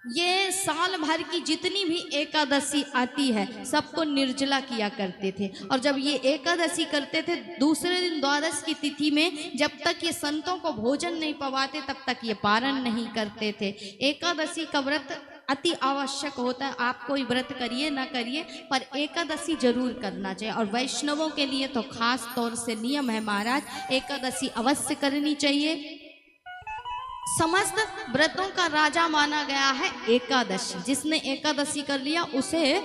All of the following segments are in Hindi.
ये साल भर की जितनी भी एकादशी आती है सबको निर्जला किया करते थे। और जब ये एकादशी करते थे दूसरे दिन द्वादश की तिथि में, जब तक ये संतों को भोजन नहीं पवाते तब तक ये पारण नहीं करते थे। एकादशी का व्रत अति आवश्यक होता है। आप कोई व्रत करिए ना करिए, पर एकादशी जरूर करना चाहिए। और वैष्णवों के लिए तो खास तौर से नियम है महाराज, एकादशी अवश्य करनी चाहिए। समस्त व्रतों का राजा माना गया है एकादशी। जिसने एकादशी कर लिया उसे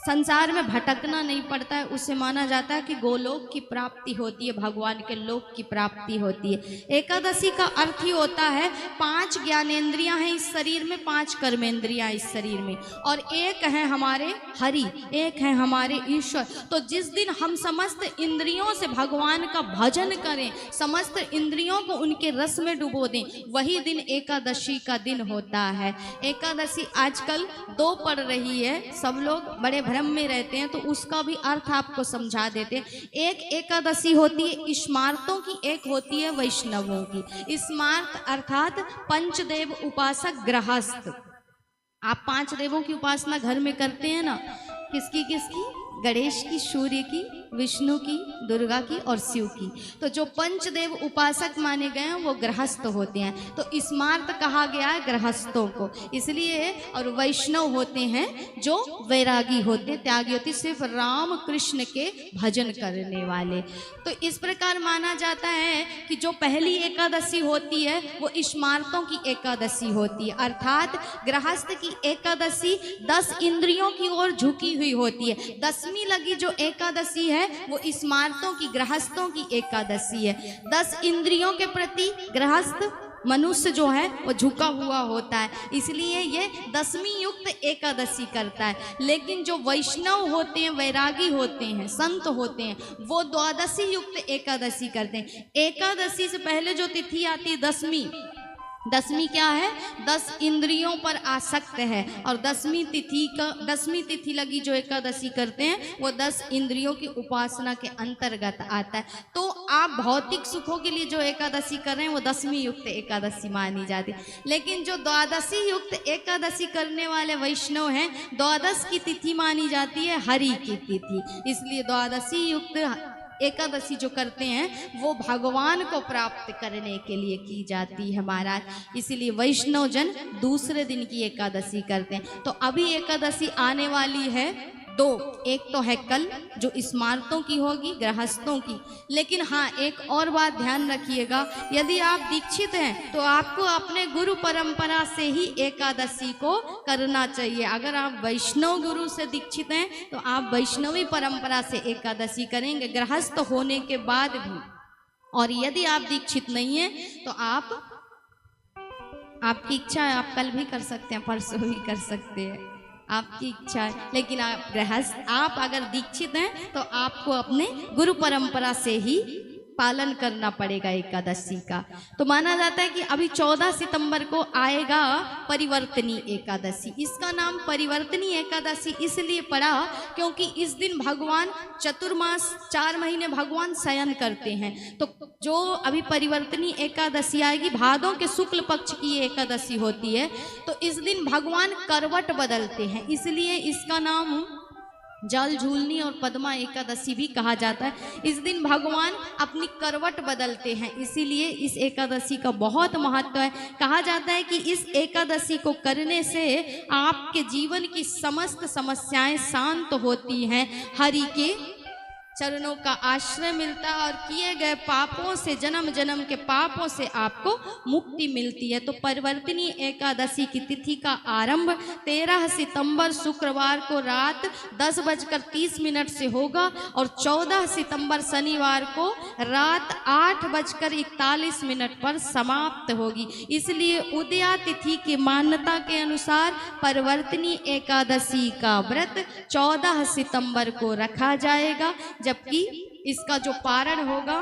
संसार में भटकना नहीं पड़ता है, उसे माना जाता है कि गोलोक की प्राप्ति होती है, भगवान के लोक की प्राप्ति होती है। एकादशी का अर्थ ही होता है 5 ज्ञानेंद्रियां हैं इस शरीर में, 5 कर्मेंद्रियां इस शरीर में, और एक है हमारे हरि, एक है हमारे ईश्वर। तो जिस दिन हम समस्त इंद्रियों से भगवान का भजन करें, समस्त इंद्रियों को उनके रस में डुबो दें, वही दिन एकादशी का दिन होता है। एकादशी आजकल 2 पड़ रही है, सब लोग बड़े भ्रम में रहते हैं, तो उसका भी अर्थ आपको समझा देते हैं। एक एकादशी होती है स्मार्तों की, एक होती है वैष्णवों की। स्मार्त अर्थात पंचदेव उपासक गृहस्थ। आप 5 देवों की उपासना घर में करते हैं ना, किसकी किसकी? गणेश की, सूर्य की, विष्णु की, दुर्गा की और शिव की। तो जो पंचदेव उपासक माने गए हैं वो गृहस्थ होते हैं, तो स्मार्त कहा गया है गृहस्थों को इसलिए। और वैष्णव होते हैं जो वैरागी होते, त्यागी होते, सिर्फ राम कृष्ण के भजन करने वाले। तो इस प्रकार माना जाता है कि जो पहली एकादशी होती है वो स्मार्तों की एकादशी होती है, अर्थात गृहस्थ की एकादशी 10 इंद्रियों की ओर झुकी हुई होती है। 10वीं लगी जो एकादशी है वो स्मार्तों की, गृहस्थों की एकादशी है। 10 इंद्रियों के प्रति गृहस्थ मनुष्य जो है वो झुका हुआ होता है, इसलिए ये 10वीं युक्त एकादशी करता है। लेकिन जो वैष्णव होते हैं, वैरागी होते हैं, संत होते हैं, वो द्वादशी युक्त एकादशी करते हैं। एकादशी से पहले जो तिथि आती है 10वीं, 10वीं क्या है? 10 इंद्रियों पर आसक्त है। और 10वीं तिथि लगी जो एकादशी करते हैं वो 10 इंद्रियों की उपासना के अंतर्गत आता है। तो आप भौतिक सुखों के लिए जो एकादशी कर रहे हैं वो 10वीं युक्त एकादशी मानी जाती है। लेकिन जो द्वादशी युक्त एकादशी करने वाले वैष्णव हैं, द्वादश की तिथि मानी जाती है हरि की तिथि, इसलिए द्वादशी युक्त एकादशी जो करते हैं वो भगवान को प्राप्त करने के लिए की जाती है महाराज। इसीलिए वैष्णव जन दूसरे दिन की एकादशी करते हैं। तो अभी एकादशी आने वाली है 2, एक तो है कल जो स्मार्तों की होगी, गृहस्थों की। लेकिन हाँ, एक और बात ध्यान रखिएगा, यदि आप दीक्षित हैं तो आपको अपने गुरु परंपरा से ही एकादशी को करना चाहिए। अगर आप वैष्णव गुरु से दीक्षित हैं तो आप वैष्णवी परंपरा से एकादशी करेंगे गृहस्थ होने के बाद भी। और यदि आप दीक्षित नहीं हैं तो आपकी इच्छा है, आप कल भी कर सकते हैं, परसों भी कर सकते हैं, आपकी इच्छा है। लेकिन आप गृहस्थ, आप अगर दीक्षित हैं तो आपको अपने गुरु परंपरा से ही पालन करना पड़ेगा एकादशी का। तो माना जाता है कि अभी 14 सितंबर को आएगा परिवर्तनी एकादशी। इसका नाम परिवर्तनी एकादशी इसलिए पड़ा क्योंकि इस दिन भगवान चतुर्मास 4 महीने भगवान शयन करते हैं। तो जो अभी परिवर्तनी एकादशी आएगी, भादों के शुक्ल पक्ष की एकादशी होती है, तो इस दिन भगवान करवट बदलते हैं, इसलिए इसका नाम जल झूलनी और पद्मा एकादशी भी कहा जाता है। इस दिन भगवान अपनी करवट बदलते हैं, इसीलिए इस एकादशी का बहुत महत्व है। कहा जाता है कि इस एकादशी को करने से आपके जीवन की समस्त समस्याएं शांत होती हैं, हरि के चरणों का आश्रय मिलता है और किए गए पापों से, जन्म जन्म के पापों से आपको मुक्ति मिलती है। तो परिवर्तनी एकादशी की तिथि का आरंभ 13 सितंबर शुक्रवार को रात 10:30 से होगा और 14 सितंबर शनिवार को रात 8:41 पर समाप्त होगी। इसलिए उदया तिथि की मान्यता के अनुसार परिवर्तनी एकादशी का व्रत 14 सितंबर को रखा जाएगा, जबकि इसका जो पारण होगा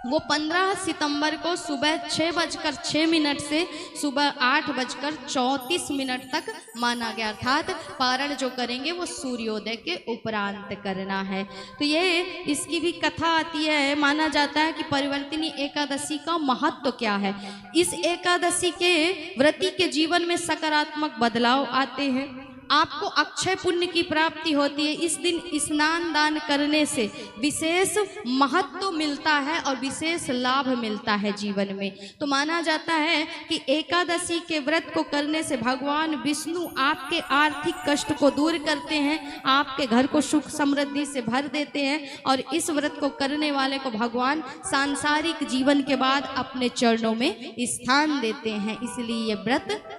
वो 15 सितंबर को सुबह 6:06 से सुबह 8:34 तक माना गया, अर्थात पारण जो करेंगे वो सूर्योदय के उपरांत करना है। तो ये इसकी भी कथा आती है। माना जाता है कि परिवर्तिनी एकादशी का महत्व क्या है। इस एकादशी के व्रती के जीवन में सकारात्मक बदलाव आते हैं, आपको अक्षय पुण्य की प्राप्ति होती है। इस दिन स्नान दान करने से विशेष महत्व मिलता है और विशेष लाभ मिलता है जीवन में। तो माना जाता है कि एकादशी के व्रत को करने से भगवान विष्णु आपके आर्थिक कष्ट को दूर करते हैं, आपके घर को सुख समृद्धि से भर देते हैं और इस व्रत को करने वाले को भगवान सांसारिक जीवन के बाद अपने चरणों में स्थान देते हैं। इसलिए ये व्रत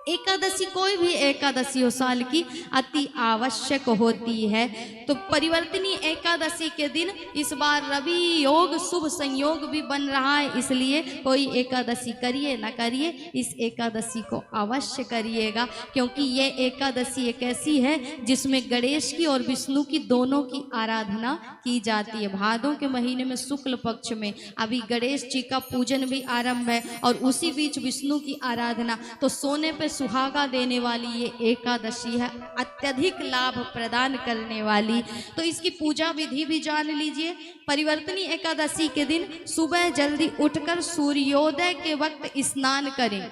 एकादशी, कोई भी एकादशी हो साल की, अति आवश्यक होती है। तो परिवर्तिनी एकादशी के दिन इस बार रवि योग शुभ संयोग भी बन रहा है, इसलिए कोई एकादशी करिए ना करिए, इस एकादशी को अवश्य करिएगा, क्योंकि ये एकादशी एक ऐसी है जिसमें गणेश की और विष्णु की दोनों की आराधना की जाती है। भादों के महीने में शुक्ल पक्ष में अभी गणेश जी का पूजन भी आरंभ है और उसी बीच विष्णु की आराधना। तो सोने पे सुहागा देने वाली ये एकादशी है, अत्यधिक लाभ प्रदान करने वाली। तो इसकी पूजा विधि भी जान लीजिए। परिवर्तिनी एकादशी के दिन सुबह जल्दी उठकर सूर्योदय के वक्त स्नान करें,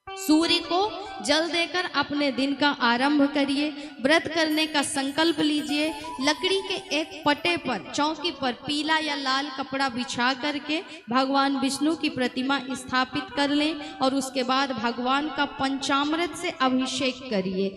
सूर्य को जल देकर अपने दिन का आरंभ करिए। व्रत करने का संकल्प लीजिए। लकड़ी के एक पटे पर, चौकी पर पीला या लाल कपड़ा बिछा करके भगवान विष्णु की प्रतिमा स्थापित कर लें और उसके बाद भगवान का पंचामृत से अभिषेक करिए।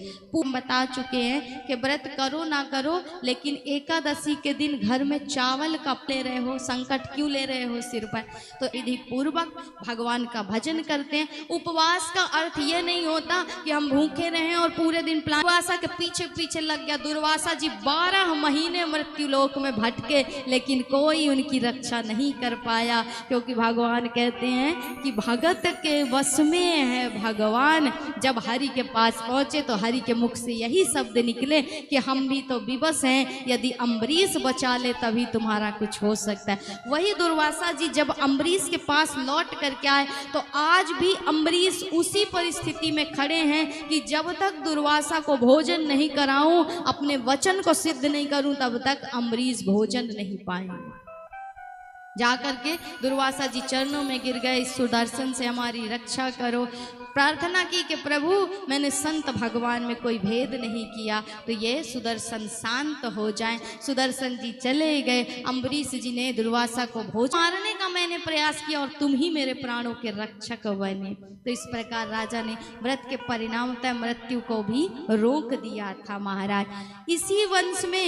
बता चुके हैं कि व्रत करो ना करो, लेकिन एकादशी के दिन घर में चावल कप ले रहे हो, संकट क्यों ले रहे हो सिर पर, तो विधि पूर्वक भगवान का भजन करते हैं। उपवास का अर्थ ये नहीं होता कि हम भूखे रहें और पूरे दिन दुर्वासा के पीछे पीछे लग गया। दुर्वासा जी 12 महीने मृत्युलोक में भटके, लेकिन कोई उनकी रक्षा नहीं कर पाया, क्योंकि भगवान कहते हैं कि भगत के वश में है भगवान। जब हरि के पास पहुंचे तो हरि के मुख से यही शब्द निकले कि हम भी तो विवश हैं, यदि अम्बरीश बचा ले तभी तुम्हारा कुछ हो सकता है। वही दुर्वासा जी जब अम्बरीश के पास लौट करके आए तो आज भी अम्बरीश उसी परिस्थिति में खड़े हैं कि जब तक दुर्वासा को भोजन नहीं कराऊं, अपने वचन को सिद्ध नहीं करूं, तब तक अम्बरीश भोजन नहीं पाएंगे। जाकर के दुर्वासा जी चरणों में गिर गए, सुदर्शन से हमारी रक्षा करो। प्रार्थना की कि प्रभु मैंने संत भगवान में कोई भेद नहीं किया, तो ये सुदर्शन शांत हो जाएं। सुदर्शन जी चले गए। अम्बरीश जी ने दुर्वासा को भोजन मारने का मैंने प्रयास किया और तुम ही मेरे प्राणों के रक्षक बने। तो इस प्रकार राजा ने व्रत के परिणामतः मृत्यु को भी रोक दिया था महाराज। इसी वंश में